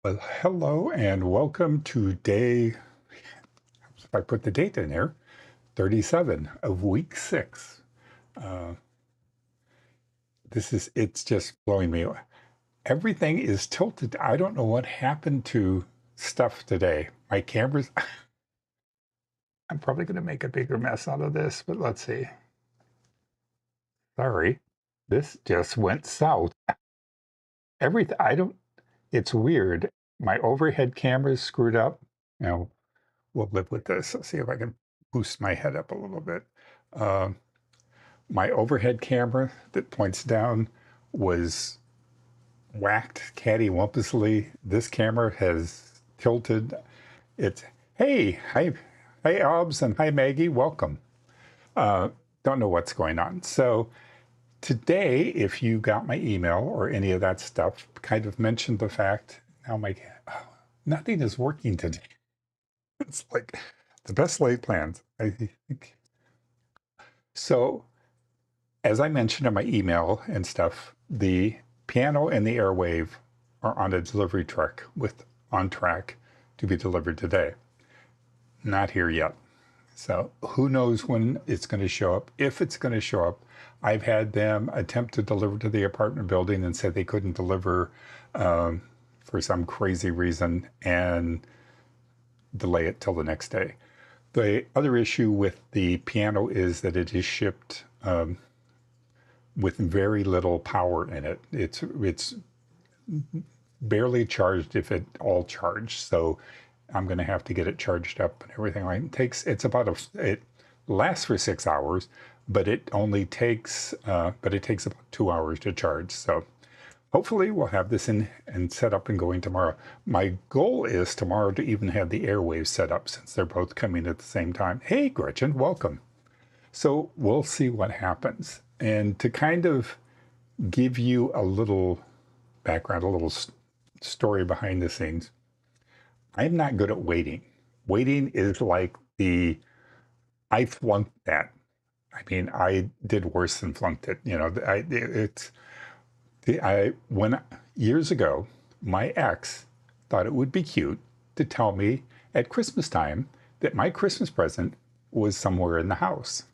Well, hello and welcome to day, if I put the date in there, 37 of week 6. Uh, it's just blowing me away. Everything is tilted. I don't know what happened to stuff today. My cameras, I'm probably going to make a bigger mess out of this, but let's see. Sorry, this just went south. Everything, it's weird. My overhead camera is screwed up. Now, we'll live with this. Let's see if I can boost my head up a little bit. Uh, my overhead camera that points down was whacked cattywampusly. This camera has tilted. It's, hey, hi, Obs, and hi, Maggie, welcome. Uh, don't know what's going on. So today, if you got my email or any of that stuff, kind of mentioned the fact, now nothing is working today. It's like the best laid plans, I think. So as I mentioned in my email and stuff, the piano and the Airwave are on a delivery truck on track to be delivered today. Not here yet. So who knows when it's going to show up. If it's going to show up, I've had them attempt to deliver to the apartment building and said they couldn't deliver for some crazy reason and delay it till the next day. The other issue with the piano is that it is shipped with very little power in it. It's barely charged, if at all charged. So I'm going to have to get it charged up and everything. It lasts for 6 hours, but it takes about 2 hours to charge. So hopefully we'll have this in and set up and going tomorrow. My goal is tomorrow to even have the Airwave set up since they're both coming at the same time. Hey, Gretchen, welcome. So we'll see what happens. And to kind of give you a little background, a little story behind the scenes, I'm not good at waiting. Waiting is like I flunked that. I mean, I did worse than flunked it. When years ago, my ex thought it would be cute to tell me at Christmas time that my Christmas present was somewhere in the house.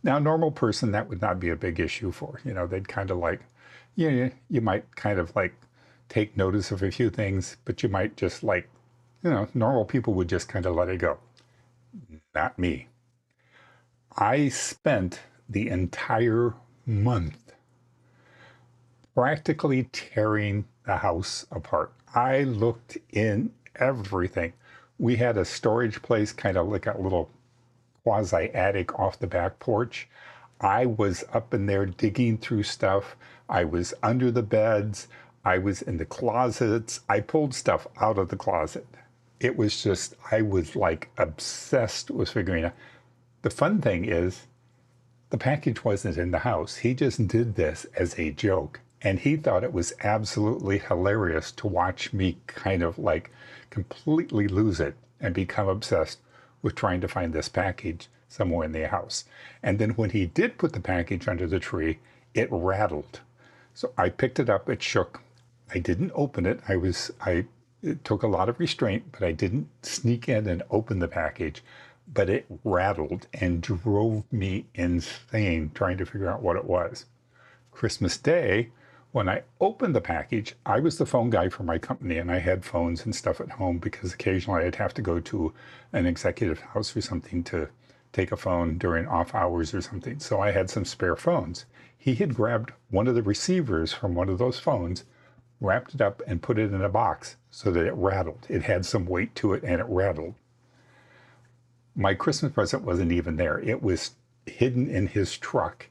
Now, a normal person, that would not be a big issue for. They'd kind of like, you might kind of like take notice of a few things, but you might just like, normal people would just kind of let it go. Not me. I spent the entire month practically tearing the house apart. I looked in everything. We had a storage place, kind of like a little quasi attic off the back porch. I was up in there digging through stuff. I was under the beds. I was in the closets. I pulled stuff out of the closet. It was just, I was like obsessed with figuring out. The fun thing is, the package wasn't in the house. He just did this as a joke. And he thought it was absolutely hilarious to watch me kind of like completely lose it and become obsessed with trying to find this package somewhere in the house. And then when he did put the package under the tree, it rattled. So I picked it up, it shook. I didn't open it. It took a lot of restraint, but I didn't sneak in and open the package. But it rattled and drove me insane trying to figure out what it was. Christmas Day, when I opened the package, I was the phone guy for my company and I had phones and stuff at home because occasionally I'd have to go to an executive house or something to take a phone during off hours or something. So I had some spare phones. He had grabbed one of the receivers from one of those phones, wrapped it up and put it in a box so that it rattled. It had some weight to it and it rattled. My Christmas present wasn't even there. It was hidden in his truck,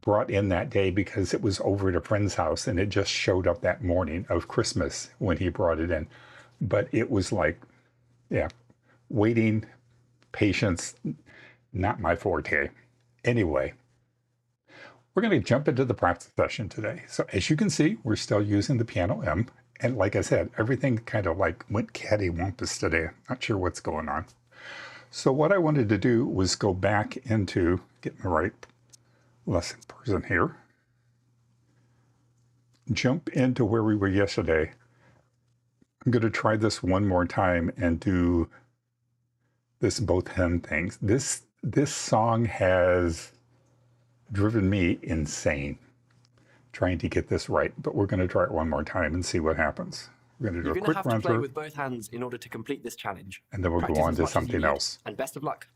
brought in that day because it was over at a friend's house and it just showed up that morning of Christmas when he brought it in. But it was like, yeah, waiting, patience, not my forte. Anyway, we're going to jump into the practice session today. So as you can see, we're still using the piano M. And like I said, everything kind of like went cattywampus today. Not sure what's going on. So what I wanted to do was go back into, get my right lesson person here, jump into where we were yesterday. I'm going to try this one more time and do this both hand things. This song has driven me insane trying to get this right, but we're going to try it one more time and see what happens. We're going to do a quick run through. You're going to have to play with both hands in order to complete this challenge. And then we'll go on to something else. And best of luck.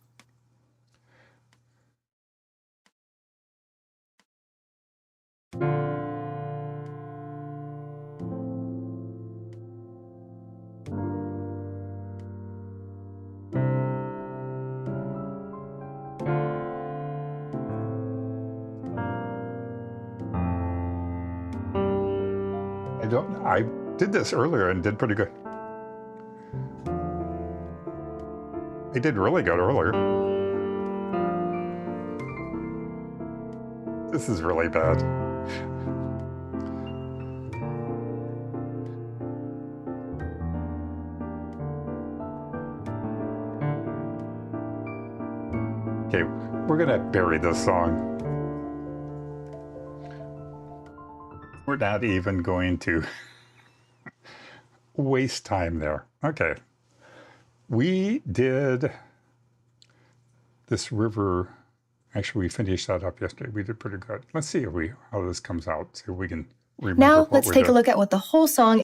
I did this earlier and did pretty good. I did really good earlier. This is really bad. Okay, we're gonna bury this song. We're not even going to waste time there. Okay. We did this river. Actually, we finished that up yesterday. We did pretty good. Let's see how this comes out. See if we can remember. Now let's take a look at what the whole song.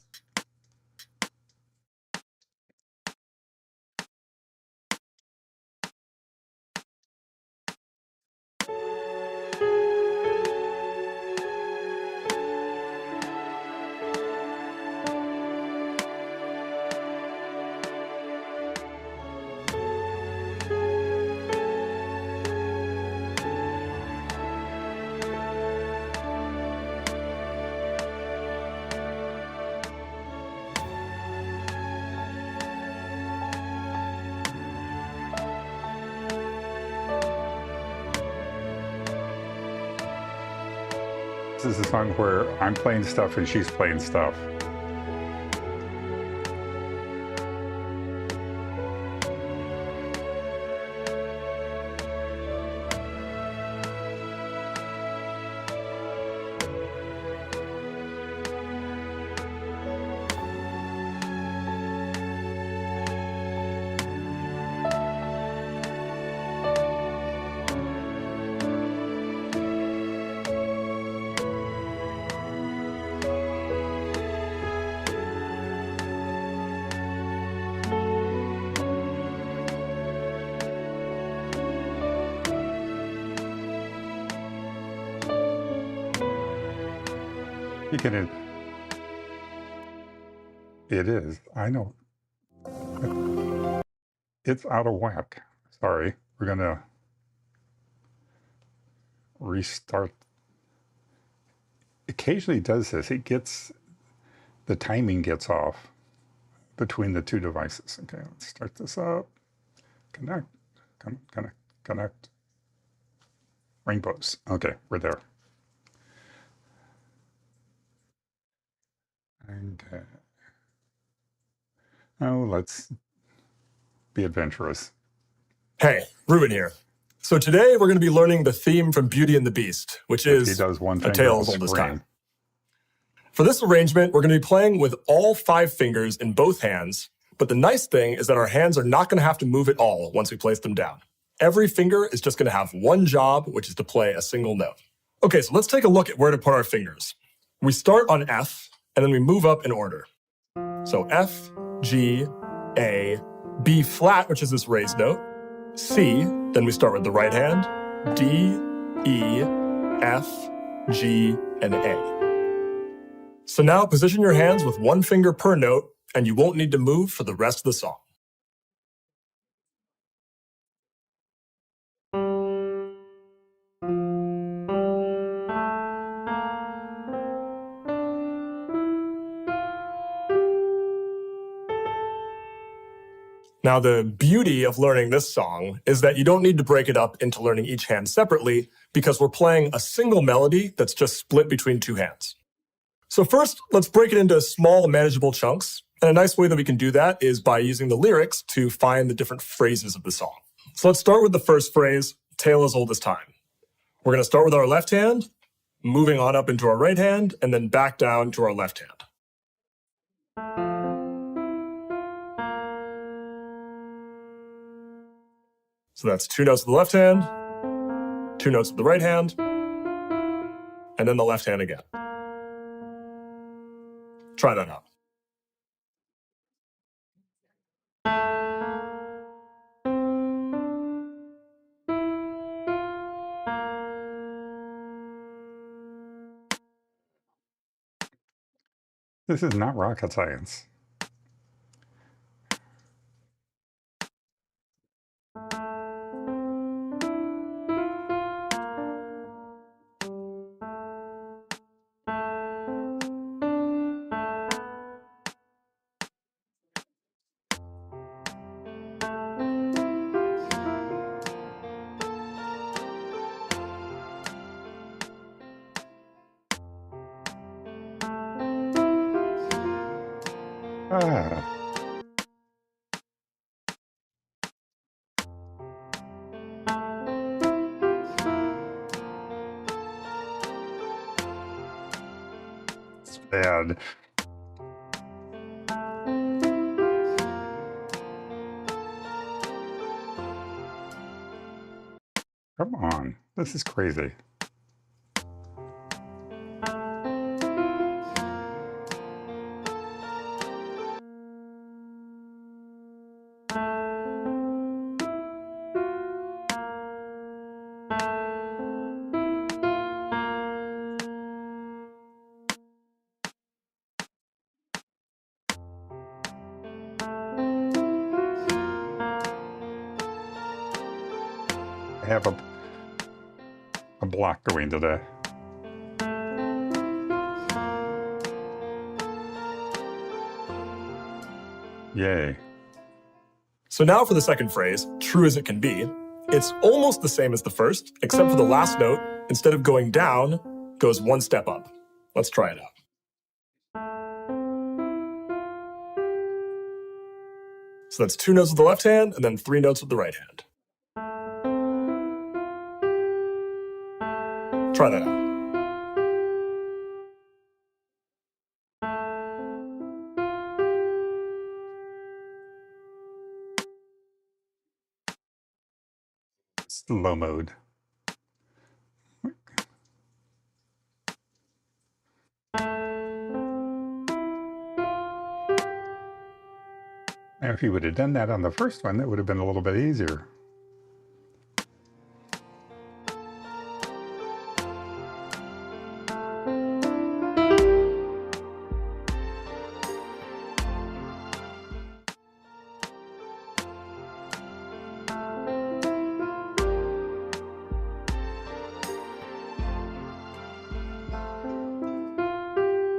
This is a song where I'm playing stuff and she's playing stuff. It is. I know. It's out of whack. Sorry. We're going to restart. Occasionally does this. The timing gets off between the two devices. Okay, let's start this up. Connect. Connect. Rainbows. Okay, we're there. Okay. Oh, let's be adventurous. Hey, Ruben here. So today we're going to be learning the theme from Beauty and the Beast, which is A Tale as Old as Time. For this arrangement, we're going to be playing with all 5 fingers in both hands, but the nice thing is that our hands are not going to have to move at all once we place them down. Every finger is just going to have one job, which is to play a single note. Okay, so let's take a look at where to put our fingers. We start on F, and then we move up in order. So F, G, A, B flat, which is this raised note, C, then we start with the right hand, D, E, F, G, and A. So now position your hands with one finger per note, and you won't need to move for the rest of the song. Now, the beauty of learning this song is that you don't need to break it up into learning each hand separately because we're playing a single melody that's just split between 2 hands. So first, let's break it into small, manageable chunks. And a nice way that we can do that is by using the lyrics to find the different phrases of the song. So let's start with the first phrase, Tale as Old as Time. We're going to start with our left hand, moving on up into our right hand, and then back down to our left hand. So that's 2 notes with the left hand, 2 notes with the right hand, and then the left hand again. Try that out. This is not rocket science. It's bad. Come on, this is crazy. I have a block going today. Yay. So now for the second phrase, true as it can be, it's almost the same as the first, except for the last note, instead of going down, goes 1 step up. Let's try it out. So that's 2 notes with the left hand, and then 3 notes with the right hand. Try that out. Slow mode. Now, if you would have done that on the first one, that would have been a little bit easier.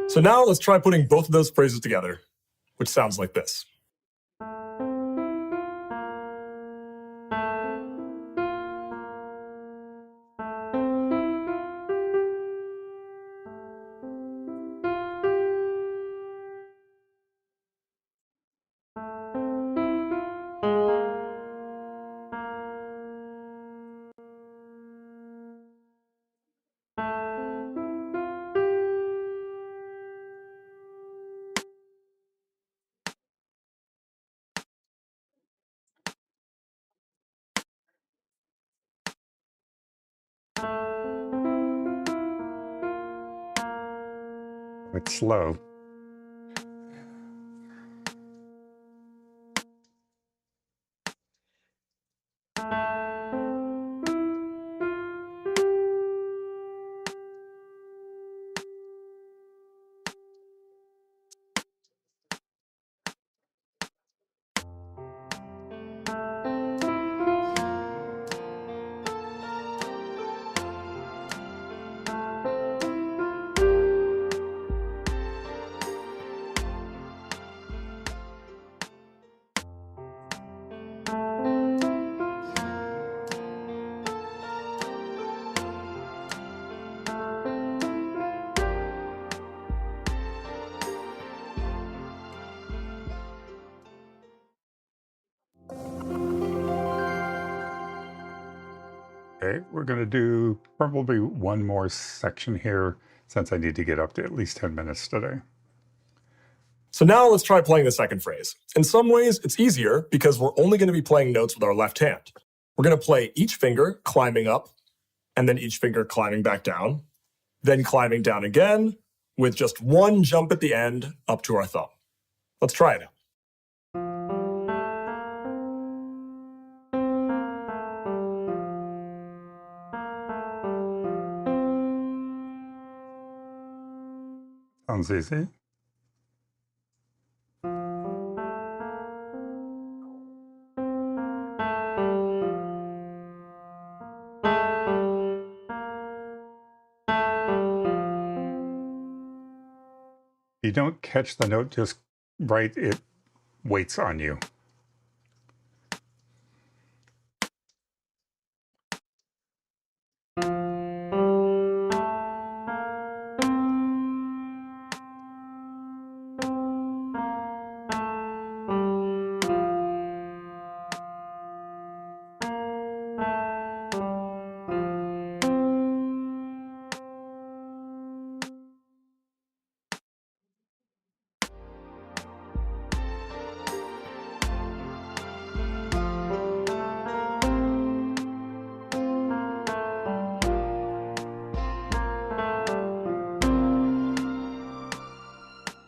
So now let's try putting both of those phrases together, which sounds like this. It's slow. Okay, we're going to do probably one more section here since I need to get up to at least 10 minutes today. So now let's try playing the second phrase. In some ways, it's easier because we're only going to be playing notes with our left hand. We're going to play each finger climbing up, and then each finger climbing back down, then climbing down again, with just one jump at the end up to our thumb. Let's try it out. Sounds easy. You don't catch the note just right, it waits on you.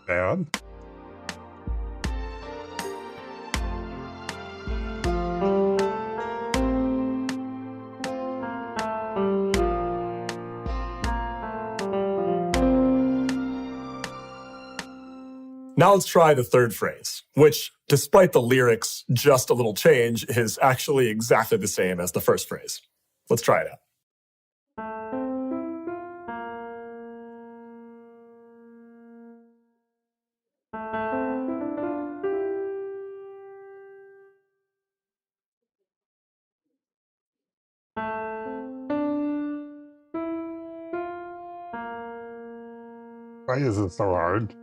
Bad. Now let's try the third phrase, which, despite the lyrics just a little change, is actually exactly the same as the first phrase. Let's try it out. Why is it so hard?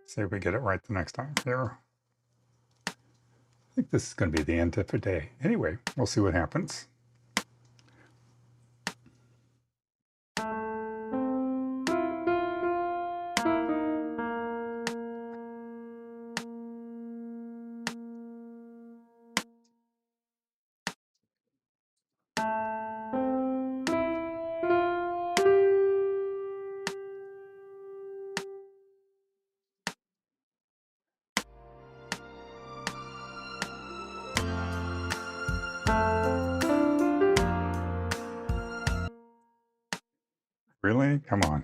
See if we get it right the next time here. I think this is going to be the end of the day. Anyway, we'll see what happens. Really? Come on.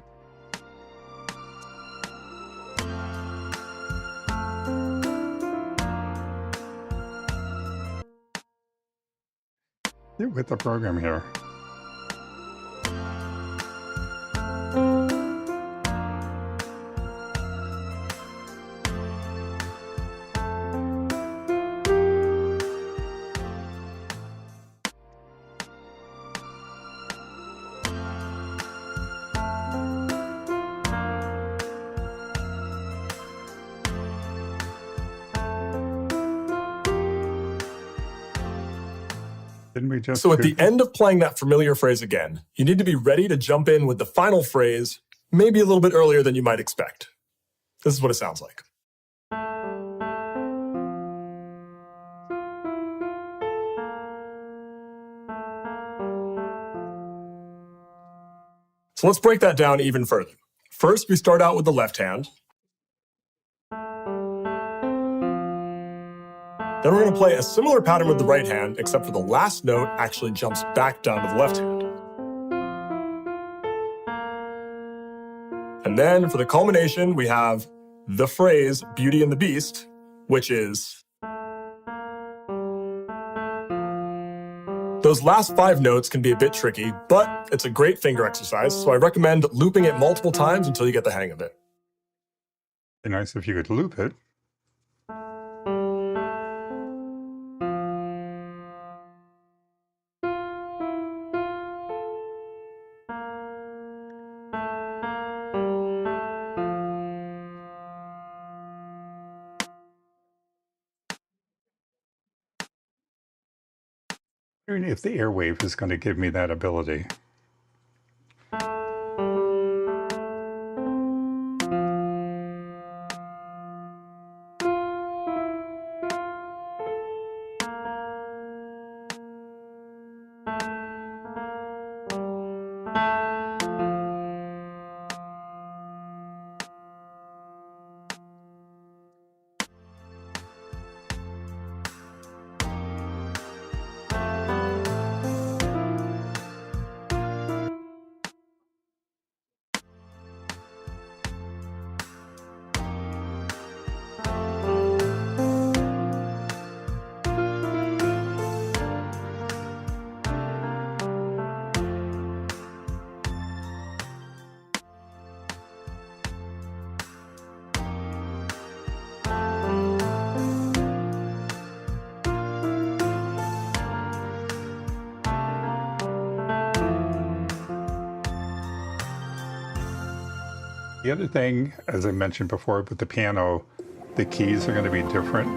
Get with the program here. So at the end of playing that familiar phrase again, you need to be ready to jump in with the final phrase, maybe a little bit earlier than you might expect. This is what it sounds like. So let's break that down even further. First, we start out with the left hand. Then we're going to play a similar pattern with the right hand, except for the last note actually jumps back down to the left hand. And then for the culmination, we have the phrase Beauty and the Beast, which is... Those last 5 notes can be a bit tricky, but it's a great finger exercise, so I recommend looping it multiple times until you get the hang of it. It'd be nice if you could loop it. If the Airwave is going to give me that ability. The other thing, as I mentioned before, with the piano, the keys are going to be different.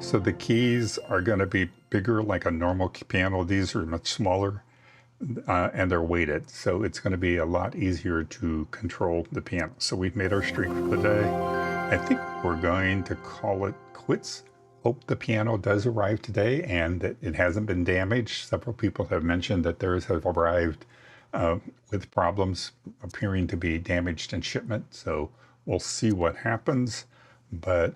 So the keys are going to be bigger like a normal piano. These are much smaller and they're weighted. So it's going to be a lot easier to control the piano. So we've made our streak for the day. I think we're going to call it quits. Hope the piano does arrive today and that it hasn't been damaged. Several people have mentioned that theirs have arrived with problems appearing to be damaged in shipment. So we'll see what happens, but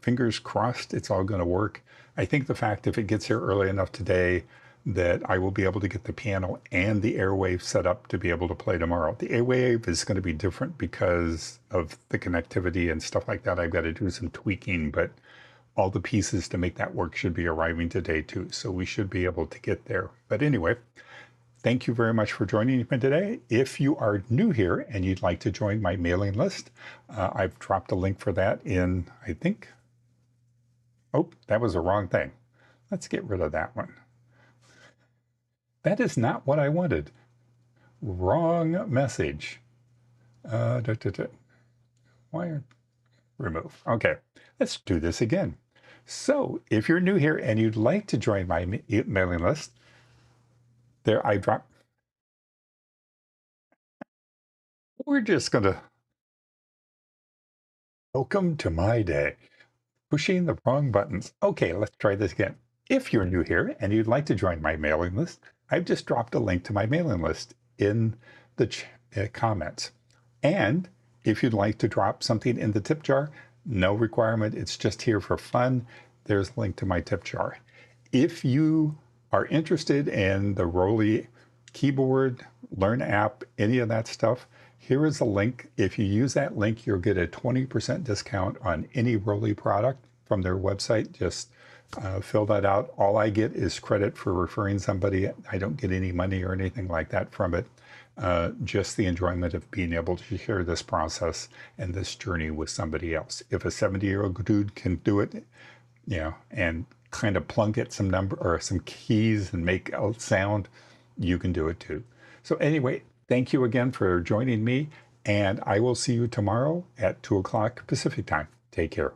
fingers crossed it's all going to work. I think the fact if it gets here early enough today that I will be able to get the piano and the Airwave set up to be able to play tomorrow. The Airwave is going to be different because of the connectivity and stuff like that. I've got to do some tweaking, but all the pieces to make that work should be arriving today too. So we should be able to get there. But anyway, thank you very much for joining me today. If you are new here and you'd like to join my mailing list, I've dropped a link for that in, I think, oh, that was the wrong thing. Let's get rid of that one. That is not what I wanted. Wrong message. Why? Remove. Okay, let's do this again. So if you're new here and you'd like to join my mailing list, there I drop. We're just going to welcome to my day. Pushing the wrong buttons. Okay, let's try this again. If you're new here and you'd like to join my mailing list, I've just dropped a link to my mailing list in the comments. And if you'd like to drop something in the tip jar, no requirement. It's just here for fun. There's a link to my tip jar. If you are interested in the Roli keyboard, Learn app, any of that stuff, here is a link. If you use that link, you'll get a 20% discount on any Roli product from their website. Just fill that out. All I get is credit for referring somebody. I don't get any money or anything like that from it. Just the enjoyment of being able to share this process and this journey with somebody else. If a 70-year-old dude can do it, and kind of plunk at some number or some keys and make a sound, you can do it too. So anyway, thank you again for joining me, and I will see you tomorrow at 2 o'clock Pacific time. Take care.